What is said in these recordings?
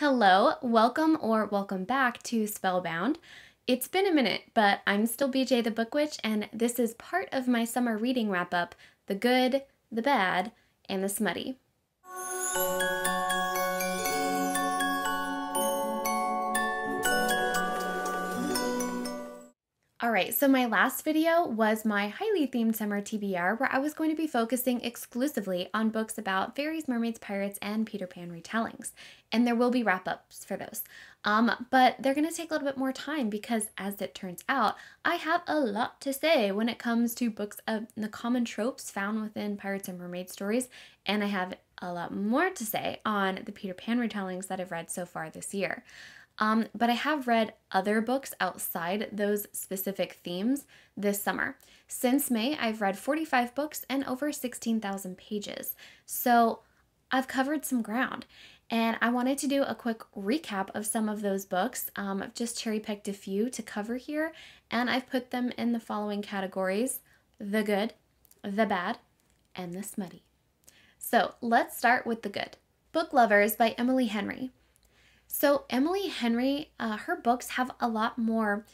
Hello, welcome or welcome back to Spellbound. It's been a minute, but I'm still BJ the Book Witch, and this is part of my summer reading wrap-up, The Good, the Bad, and the Smutty. Alright, so my last video was my highly themed summer TBR where I was going to be focusing exclusively on books about fairies, mermaids, pirates, and Peter Pan retellings. And there will be wrap-ups for those. But they're going to take a little bit more time because, as it turns out, I have a lot to say when it comes to books of the common tropes found within pirates and mermaid stories, and I have a lot more to say on the Peter Pan retellings that I've read so far this year. But I have read other books outside those specific themes this summer. Since May, I've read 45 books and over 16,000 pages. So I've covered some ground. And I wanted to do a quick recap of some of those books. I've just cherry-picked a few to cover here, and I've put them in the following categories: the good, the bad, and the smutty. So let's start with the good. Book Lovers by Emily Henry. So Emily Henry, her books have a lot more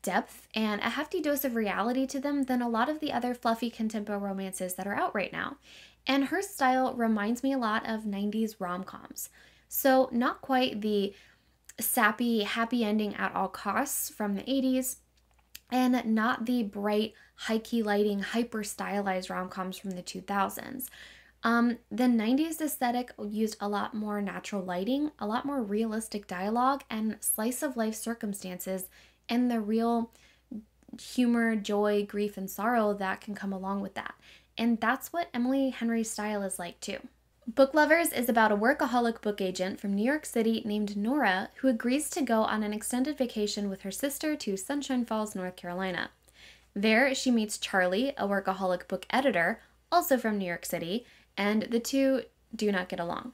depth and a hefty dose of reality to them than a lot of the other fluffy contemporary romances that are out right now. And her style reminds me a lot of 90s rom-coms. So not quite the sappy, happy ending at all costs from the 80s, and not the bright, high-key lighting, hyper-stylized rom-coms from the 2000s. The 90s aesthetic used a lot more natural lighting, a lot more realistic dialogue, and slice of life circumstances, and the real humor, joy, grief, and sorrow that can come along with that. And that's what Emily Henry's style is like too. Book Lovers is about a workaholic book agent from New York City named Nora who agrees to go on an extended vacation with her sister to Sunshine Falls, North Carolina. There, she meets Charlie, a workaholic book editor, also from New York City, and the two do not get along,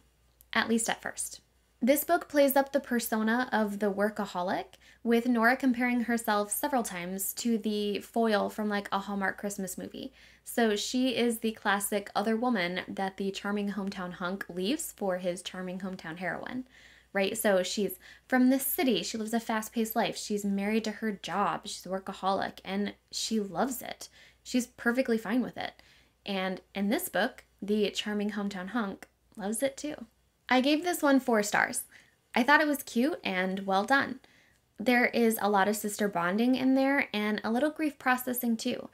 at least at first. This book plays up the persona of the workaholic, with Nora comparing herself several times to the foil from like a Hallmark Christmas movie. So she is the classic other woman that the charming hometown hunk leaves for his charming hometown heroine, right? So she's from the city, she lives a fast-paced life, she's married to her job, she's a workaholic, and she loves it. She's perfectly fine with it. And in this book, the charming hometown hunk loves it too. I gave this one 4 stars. I thought it was cute and well done. There is a lot of sister bonding in there and a little grief processing too.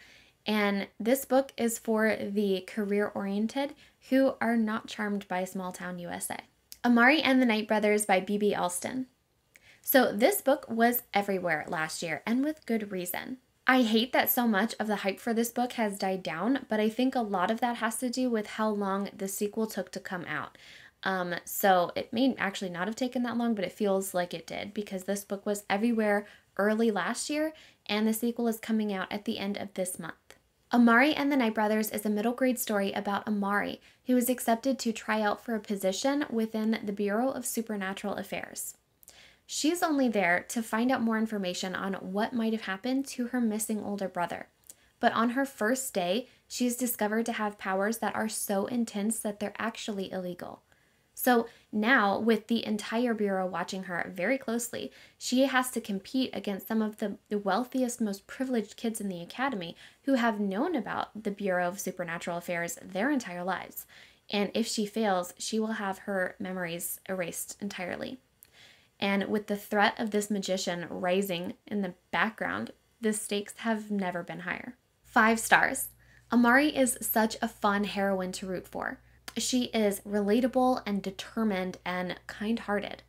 And this book is for the career-oriented who are not charmed by small town USA. Amari and the Night Brothers by B.B. Alston. So this book was everywhere last year, and with good reason. I hate that so much of the hype for this book has died down, but I think a lot of that has to do with how long the sequel took to come out. So it may actually not have taken that long, but it feels like it did because this book was everywhere early last year, and the sequel is coming out at the end of this month. Amari and the Night Brothers is a middle grade story about Amari, who is accepted to try out for a position within the Bureau of Supernatural Affairs. She's only there to find out more information on what might have happened to her missing older brother. But on her first day, she's discovered to have powers that are so intense that they're actually illegal. So now, with the entire Bureau watching her very closely, she has to compete against some of the wealthiest, most privileged kids in the academy who have known about the Bureau of Supernatural Affairs their entire lives. And if she fails, she will have her memories erased entirely. And with the threat of this magician rising in the background, the stakes have never been higher. 5 stars. Amari is such a fun heroine to root for. She is relatable and determined and kind-hearted.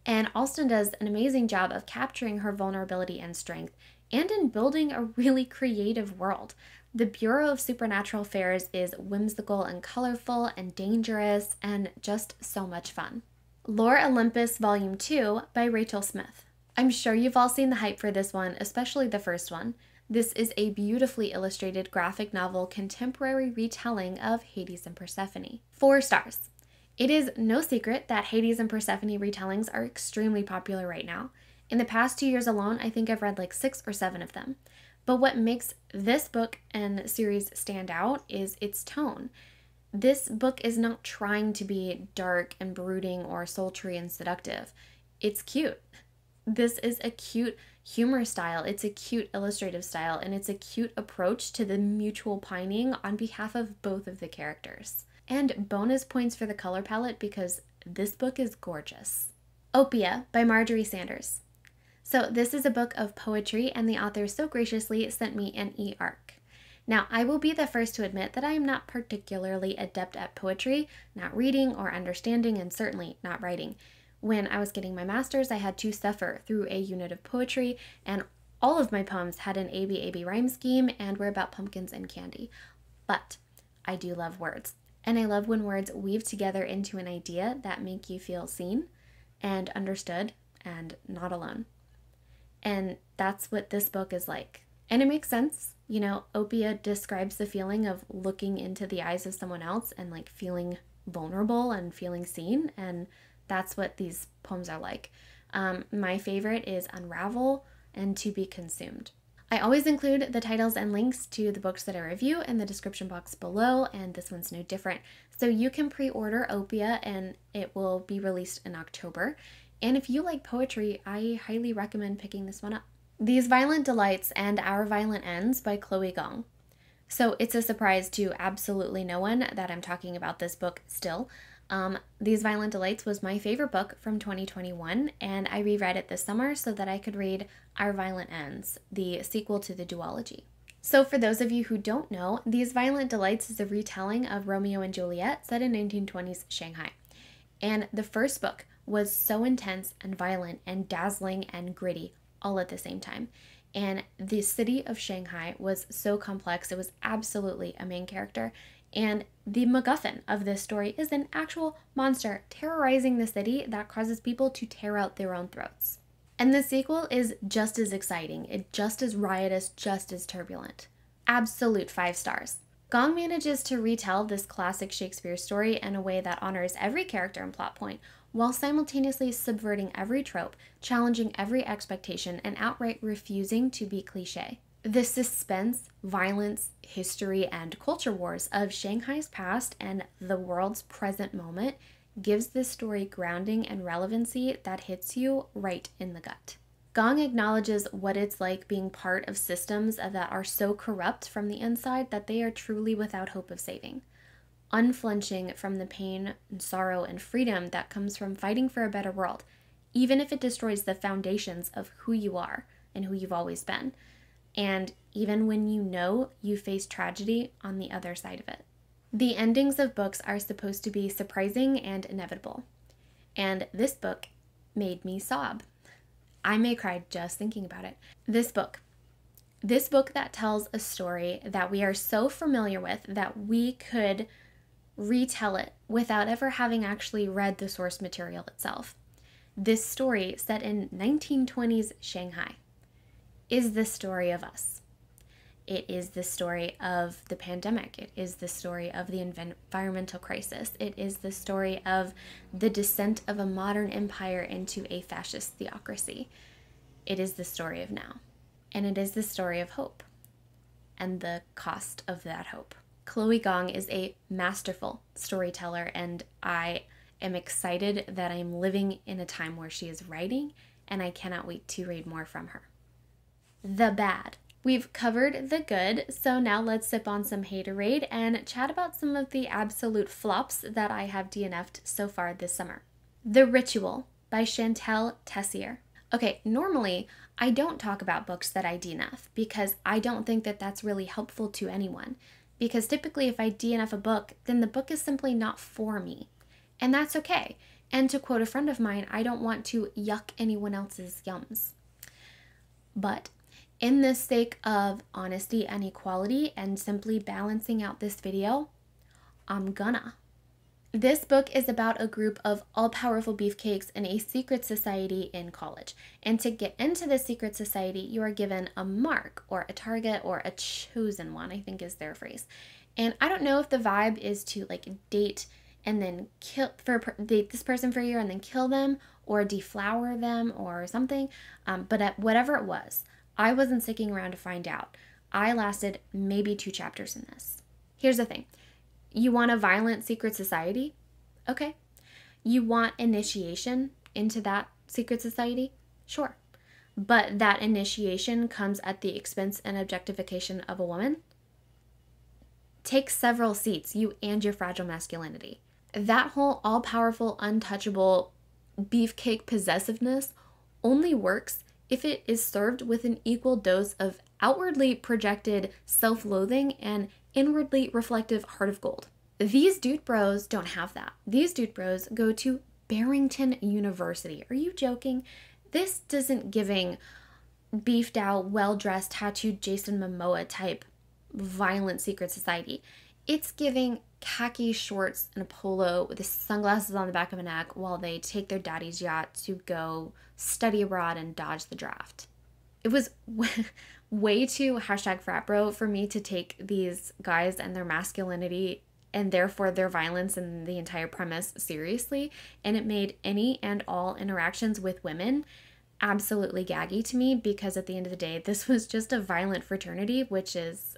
And Alston does an amazing job of capturing her vulnerability and strength, and in building a really creative world. The Bureau of Supernatural Affairs is whimsical and colorful and dangerous and just so much fun. Lore Olympus Volume 2 by Rachel Smith. I'm sure you've all seen the hype for this one, especially the first one. This is a beautifully illustrated graphic novel contemporary retelling of Hades and Persephone. 4 stars. It is no secret that Hades and Persephone retellings are extremely popular right now. In the past 2 years alone, I think I've read like 6 or 7 of them. But what makes this book and series stand out is its tone. This book is not trying to be dark and brooding or sultry and seductive. it's cute. This is a cute humor style. It's a cute illustrative style, and it's a cute approach to the mutual pining on behalf of both of the characters. And bonus points for the color palette because this book is gorgeous. Opia by Marjorie Sanders. So this is a book of poetry, and the author so graciously sent me an e-arc. Now, I will be the first to admit that I am not particularly adept at poetry, not reading or understanding, and certainly not writing. When I was getting my master's, I had to suffer through a unit of poetry, and all of my poems had an ABAB rhyme scheme and were about pumpkins and candy. But I do love words, and I love when words weave together into an idea that make you feel seen and understood and not alone. And that's what this book is like. And it makes sense. You know, Opia describes the feeling of looking into the eyes of someone else and like feeling vulnerable and feeling seen. And that's what these poems are like. My favorite is Unravel and To Be Consumed. I always include the titles and links to the books that I review in the description box below, and this one's no different. So you can pre-order Opia and it will be released in October. And if you like poetry, I highly recommend picking this one up. These Violent Delights and Our Violent Ends by Chloe Gong. So it's a surprise to absolutely no one that I'm talking about this book still. These Violent Delights was my favorite book from 2021, and I reread it this summer so that I could read Our Violent Ends, the sequel to the duology. So for those of you who don't know, These Violent Delights is a retelling of Romeo and Juliet set in 1920s Shanghai. And the first book was so intense and violent and dazzling and gritty all at the same time. And the city of Shanghai was so complex, it was absolutely a main character. And the MacGuffin of this story is an actual monster terrorizing the city that causes people to tear out their own throats. And the sequel is just as exciting, it's just as riotous, just as turbulent. Absolute 5 stars. Gong manages to retell this classic Shakespeare story in a way that honors every character and plot point, while simultaneously subverting every trope, challenging every expectation, and outright refusing to be cliché. The suspense, violence, history, and culture wars of Shanghai's past and the world's present moment gives this story grounding and relevancy that hits you right in the gut. Gong acknowledges what it's like being part of systems that are so corrupt from the inside that they are truly without hope of saving. Unflinching from the pain and sorrow and freedom that comes from fighting for a better world, even if it destroys the foundations of who you are and who you've always been. And even when you know you face tragedy on the other side of it. The endings of books are supposed to be surprising and inevitable. And this book made me sob. I may cry just thinking about it. This book that tells a story that we are so familiar with that we could retell it without ever having actually read the source material itself. This story, set in 1920s Shanghai, is the story of us. It is the story of the pandemic. It is the story of the environmental crisis. It is the story of the descent of a modern empire into a fascist theocracy. It is the story of now. And it is the story of hope and the cost of that hope. Chloe Gong is a masterful storyteller, and I am excited that I'm living in a time where she is writing, and I cannot wait to read more from her. The bad. We've covered the good, so now let's sip on some haterade and chat about some of the absolute flops that I have DNF'd so far this summer. The Ritual by Shantel Tessier. Okay, normally I don't talk about books that I DNF because I don't think that that's really helpful to anyone. Because typically if I DNF a book, then the book is simply not for me. And that's okay. And to quote a friend of mine, I don't want to yuck anyone else's yums. But in the sake of honesty and equality and simply balancing out this video, I'm gonna. This book is about a group of all-powerful beefcakes in a secret society in college. And to get into this secret society, you are given a mark or a target or a chosen one, I think is their phrase. And I don't know if the vibe is to like date and then date this person for a year and then kill them or deflower them or something. But whatever it was, I wasn't sticking around to find out. I lasted maybe 2 chapters in this. Here's the thing. You want a violent secret society? Okay. You want initiation into that secret society? Sure. But that initiation comes at the expense and objectification of a woman? Take several seats, you and your fragile masculinity. That whole all-powerful, untouchable, beefcake possessiveness only works if it is served with an equal dose of outwardly projected self-loathing and inwardly reflective heart of gold. These dude bros don't have that. These dude bros go to Barrington University. Are you joking? This isn't giving beefed out, well-dressed, tattooed Jason Momoa type violent secret society. It's giving khaki shorts and a polo with the sunglasses on the back of a neck while they take their daddy's yacht to go study abroad and dodge the draft. It was way too #frat-bro for me to take these guys and their masculinity and therefore their violence and the entire premise seriously, and it made any and all interactions with women absolutely gaggy to me, because at the end of the day, this was just a violent fraternity, which is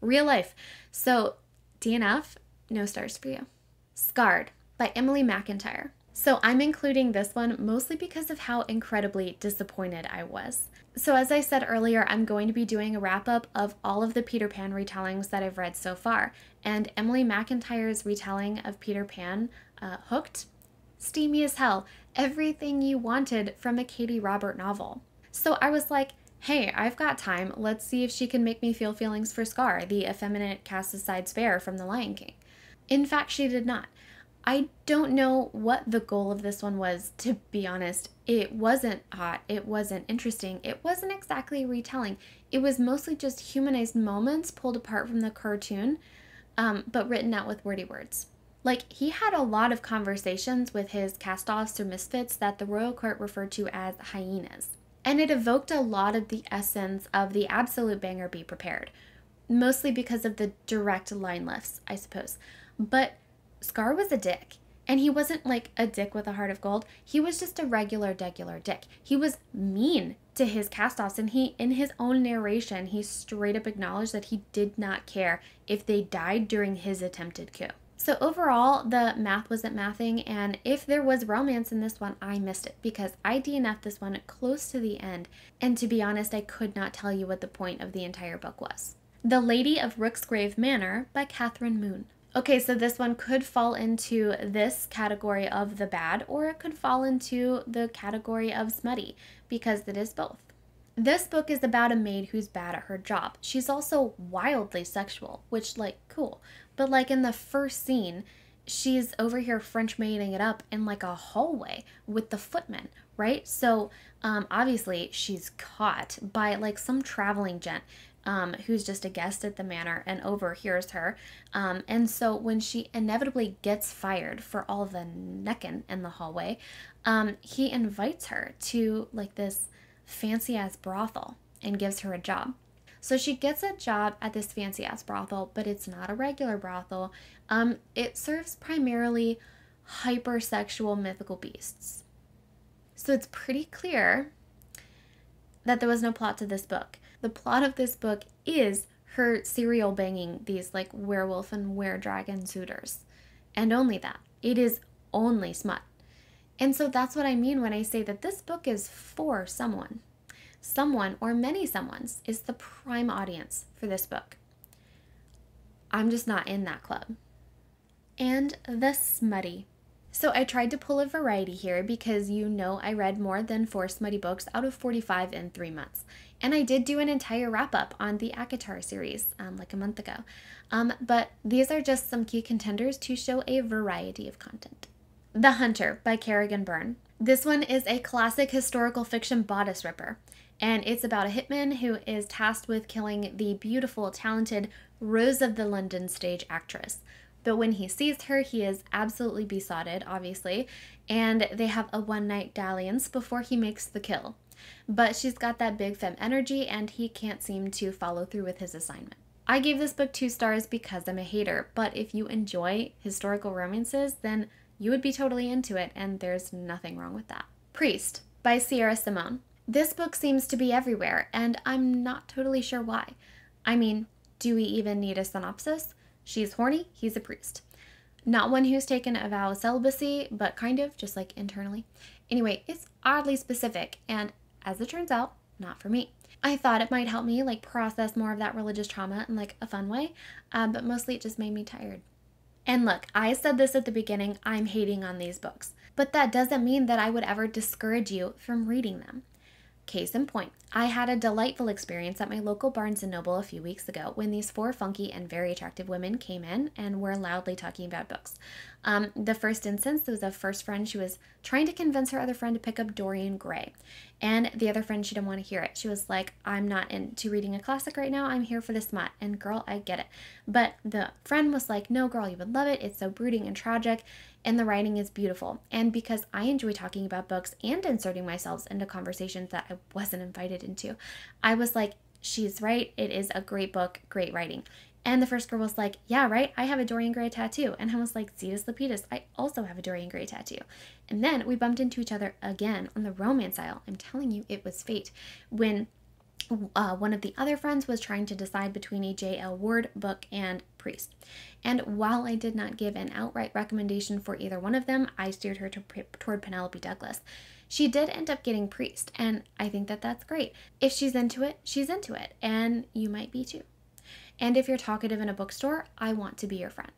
real life. So DNF, no stars for you. Scarred by Emily McIntire. So I'm including this one mostly because of how incredibly disappointed I was. So as I said earlier, I'm going to be doing a wrap-up of all of the Peter Pan retellings that I've read so far. And Emily McIntire's retelling of Peter Pan, Hooked, steamy as hell. Everything you wanted from a Katie Robert novel. So I was like, hey, I've got time. Let's see if she can make me feel feelings for Scar, the effeminate cast-aside spare from The Lion King. In fact, she did not. I don't know what the goal of this one was, to be honest. It wasn't hot. It wasn't interesting. It wasn't exactly a retelling. It was mostly just humanized moments pulled apart from the cartoon, but written out with wordy words. Like, he had a lot of conversations with his cast-offs or misfits that the royal court referred to as hyenas. And it evoked a lot of the essence of the absolute banger Be Prepared. Mostly because of the direct line lifts, I suppose. But Scar was a dick. And he wasn't like a dick with a heart of gold. He was just a regular dick. He was mean to his cast-offs, and he, in his own narration, he straight up acknowledged that he did not care if they died during his attempted coup. So overall, the math wasn't mathing, and if there was romance in this one, I missed it because I DNF'd this one close to the end, and to be honest, I could not tell you what the point of the entire book was. The Lady of Rooksgrave Manor by Kathryn Moon. Okay, so this one could fall into this category of the bad, or it could fall into the category of smutty, because it is both. This book is about a maid who's bad at her job. She's also wildly sexual, which, like, cool. But, like, in the first scene, she's over here French maiding it up in, like, a hallway with the footmen, right? So, obviously, she's caught by, like, some traveling gent who's just a guest at the manor and overhears her. And so when she inevitably gets fired for all the necking in the hallway, he invites her to, like, this fancy-ass brothel and gives her a job. So she gets a job at this fancy-ass brothel, but it's not a regular brothel. It serves primarily hypersexual mythical beasts. So it's pretty clear that there was no plot to this book. The plot of this book is her serial banging these, like, werewolf and were-dragon suitors. And only that. It is only smut. And so that's what I mean when I say that this book is for someone. Someone, or many someones, is the prime audience for this book. I'm just not in that club. And the smutty. So I tried to pull a variety here because you know I read more than 4 smutty books out of 45 in 3 months. And I did do an entire wrap-up on the McIntire series like a month ago. But these are just some key contenders to show a variety of content. The Hunter by Kerrigan Byrne. This one is a classic historical fiction bodice ripper. And it's about a hitman who is tasked with killing the beautiful, talented Rose of the London stage actress. But when he sees her, he is absolutely besotted, obviously, and they have a one-night dalliance before he makes the kill. But she's got that big femme energy, and he can't seem to follow through with his assignment. I gave this book 2 stars because I'm a hater, but if you enjoy historical romances, then you would be totally into it, and there's nothing wrong with that. Priest by Simone. This book seems to be everywhere, and I'm not totally sure why. I mean, do we even need a synopsis? She's horny, he's a priest. Not one who's taken a vow of celibacy, but kind of, just like internally. Anyway, it's oddly specific, and as it turns out, not for me. I thought it might help me like process more of that religious trauma in like a fun way, but mostly it just made me tired. And look, I said this at the beginning, I'm hating on these books, but that doesn't mean that I would ever discourage you from reading them. Case in point, I had a delightful experience at my local Barnes & Noble a few weeks ago when these 4 funky and very attractive women came in and were loudly talking about books. The first instance, there was a first friend. She was trying to convince her other friend to pick up Dorian Gray. And the other friend, she didn't want to hear it. She was like, I'm not into reading a classic right now. I'm here for the smut. And girl, I get it. But the friend was like, no, girl, you would love it. It's so brooding and tragic. And the writing is beautiful. And because I enjoy talking about books and inserting myself into conversations that I wasn't invited into, I was like, she's right. It is a great book, great writing. And the first girl was like, yeah, right, I have a Dorian Gray tattoo. And I was like, Cetus Lapidus, I also have a Dorian Gray tattoo. And then we bumped into each other again on the romance aisle. I'm telling you, it was fate. When one of the other friends was trying to decide between a J.L. Ward book and Priest. And while I did not give an outright recommendation for either one of them, I steered her toward Penelope Douglas. She did end up getting Priest, and I think that that's great. If she's into it, she's into it, and you might be too. And if you're talkative in a bookstore, I want to be your friend.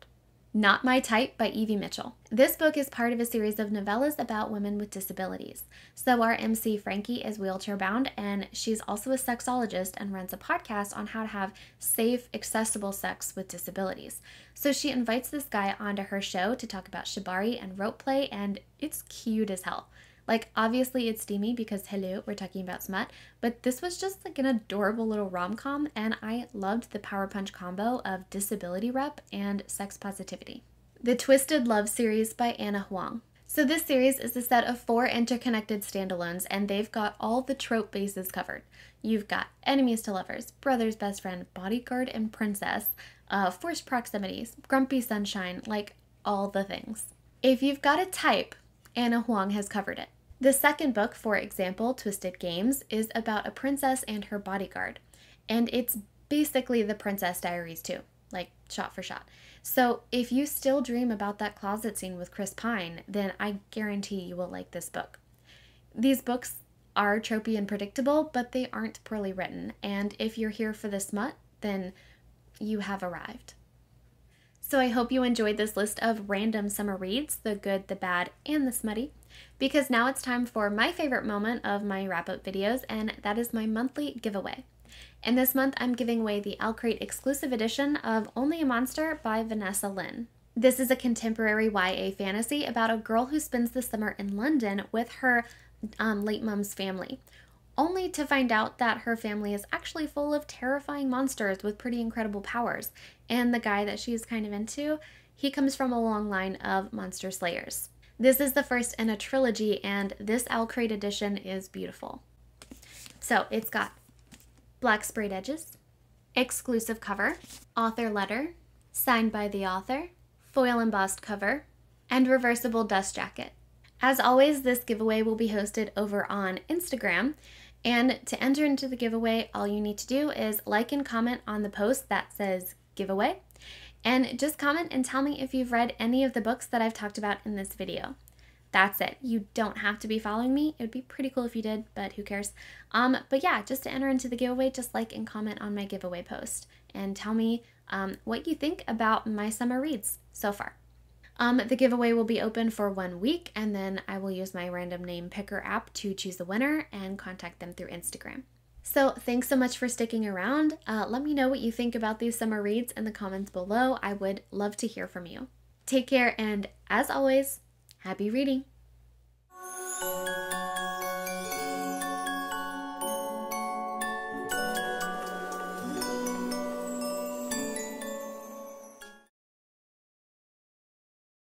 Not My Type by Evie Mitchell. This book is part of a series of novellas about women with disabilities. So our MC Frankie is wheelchair bound, and she's also a sexologist and runs a podcast on how to have safe, accessible sex with disabilities. So she invites this guy onto her show to talk about shibari and rope play, and it's cute as hell. Like, obviously it's steamy because, hello, we're talking about smut, but this was just like an adorable little rom-com, and I loved the power punch combo of disability rep and sex positivity. The Twisted Love series by Anna Huang. So this series is a set of 4 interconnected standalones, and they've got all the trope bases covered. You've got enemies to lovers, brother's best friend, bodyguard and princess, forced proximities, grumpy sunshine, like all the things. If you've got a type, Anna Huang has covered it. The second book, for example, Twisted Games, is about a princess and her bodyguard. And it's basically the Princess Diaries too, like shot for shot. So if you still dream about that closet scene with Chris Pine, then I guarantee you will like this book. These books are tropey and predictable, but they aren't poorly written. And if you're here for the smut, then you have arrived. So I hope you enjoyed this list of random summer reads, the good, the bad, and the smutty, because now it's time for my favorite moment of my wrap-up videos, and that is my monthly giveaway. And this month I'm giving away the Alcrate exclusive edition of Only a Monster by Vanessa Lynn. This is a contemporary YA fantasy about a girl who spends the summer in London with her late mom's family, only to find out that her family is actually full of terrifying monsters with pretty incredible powers. And the guy that she's kind of into, he comes from a long line of monster slayers. This is the first in a trilogy, and this Alcrate edition is beautiful. So it's got black sprayed edges, exclusive cover, author letter, signed by the author, foil embossed cover, and reversible dust jacket. As always, this giveaway will be hosted over on Instagram. And to enter into the giveaway, all you need to do is like and comment on the post that says giveaway, and just comment and tell me if you've read any of the books that I've talked about in this video. That's it. You don't have to be following me. It would be pretty cool if you did, but who cares? But yeah, just to enter into the giveaway, just like and comment on my giveaway post and tell me what you think about my summer reads so far. The giveaway will be open for 1 week, and then I will use my random name picker app to choose the winner and contact them through Instagram. So thanks so much for sticking around. Let me know what you think about these summer reads in the comments below. I would love to hear from you. Take care, and as always, happy reading!